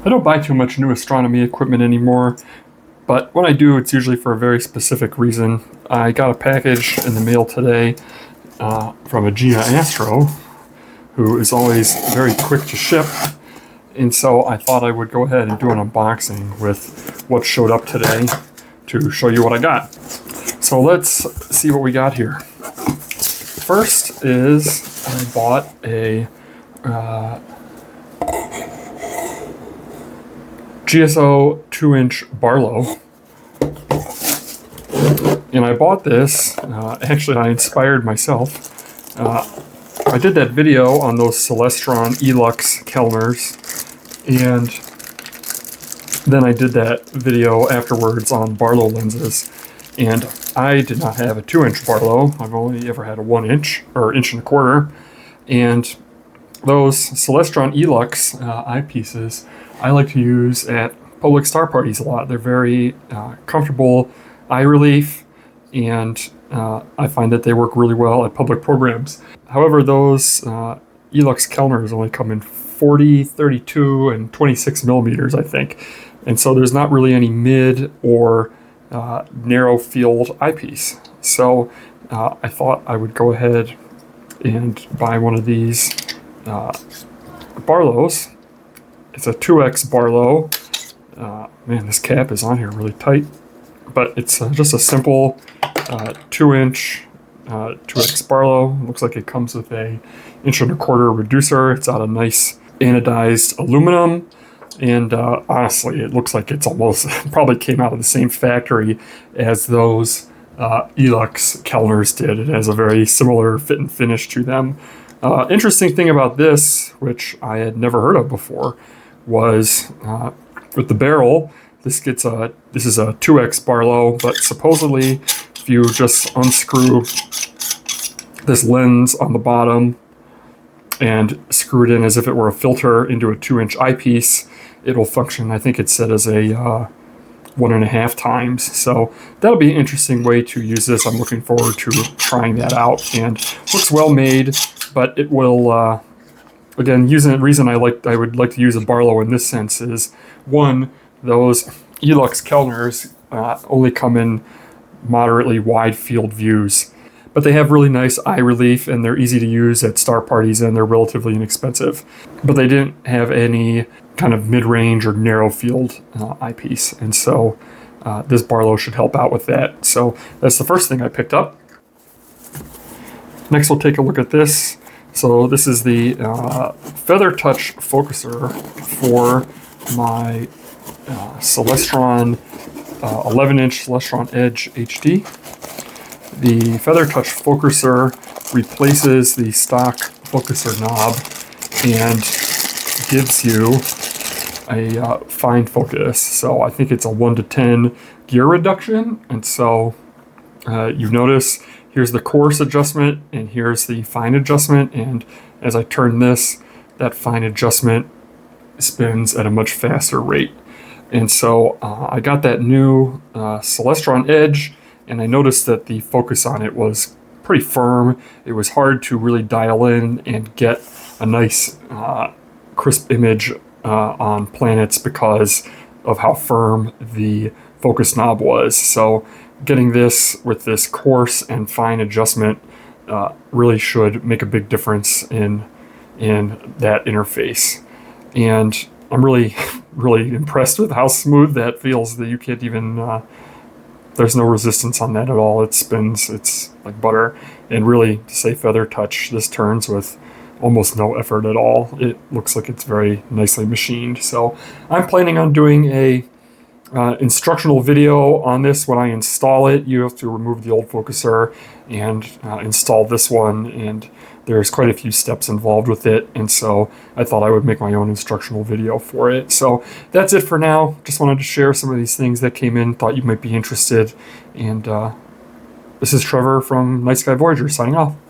I don't buy too much new astronomy equipment anymore, but when I do, it's usually for a very specific reason. I got a package in the mail today from a Gia Astro, who is always very quick to ship, and so I thought I would go ahead and do an unboxing with what showed up today to show you what I got. So let's see what we got here. First is I bought a GSO 2-inch Barlow, and I bought this, actually I inspired myself. I did that video on those Celestron Elux Kellners, and then I did that video afterwards on Barlow lenses, and I did not have a 2-inch Barlow. I've only ever had a 1-inch or 1.25 inch, and those Celestron Elux eyepieces I like to use at public star parties a lot. They're very comfortable eye relief, and I find that they work really well at public programs. However, those Elux Kellners only come in 40, 32, and 26 millimeters, I think. And so there's not really any mid or narrow field eyepiece. So I thought I would go ahead and buy one of these Barlows. It's a 2X Barlow. Man, this cap is on here really tight, but it's just a simple 2-inch 2X Barlow. Looks like it comes with a 1.25 inch reducer. It's out of nice anodized aluminum, and honestly, it looks like it's almost probably came out of the same factory as those Elux Kellners did. It has a very similar fit and finish to them. Interesting thing about this, which I had never heard of before, was with the barrel. This is a 2X Barlow, but supposedly if you just unscrew this lens on the bottom and screw it in as if it were a filter into a 2-inch eyepiece, it will function, I think it said, as a 1.5 times. So that'll be an interesting way to use this. I'm looking forward to trying that out, and looks well made, but it will again, the reason I would like to use a Barlow in this sense is, one, those Elux Kellners only come in moderately wide field views, but they have really nice eye relief, and they're easy to use at star parties, and they're relatively inexpensive. But they didn't have any kind of mid-range or narrow field eyepiece, and so this Barlow should help out with that. So that's the first thing I picked up. Next, we'll take a look at this. So this is the Feather Touch focuser for my Celestron 11-inch Celestron Edge HD. The Feather Touch focuser replaces the stock focuser knob and gives you a fine focus. So I think it's a 1 to 10 gear reduction, and so you notice here's the coarse adjustment and here's the fine adjustment, and as I turn this, that fine adjustment spins at a much faster rate. And so I got that new Celestron Edge, and I noticed that the focus on it was pretty firm. It was hard to really dial in and get a nice crisp image on planets because of how firm the focus knob was. So getting this with this coarse and fine adjustment really should make a big difference in that interface. And I'm really, really impressed with how smooth that feels. That you can't even, there's no resistance on that at all. It spins, it's like butter. And really, to say Feather Touch, this turns with almost no effort at all. It looks like it's very nicely machined. So I'm planning on doing a instructional video on this when I install it. You have to remove the old focuser and install this one, and there's quite a few steps involved with it, and so I thought I would make my own instructional video for it. So that's it for now. Just wanted to share some of these things that came in, thought you might be interested, and this is Trevor from Night Sky Voyager signing off.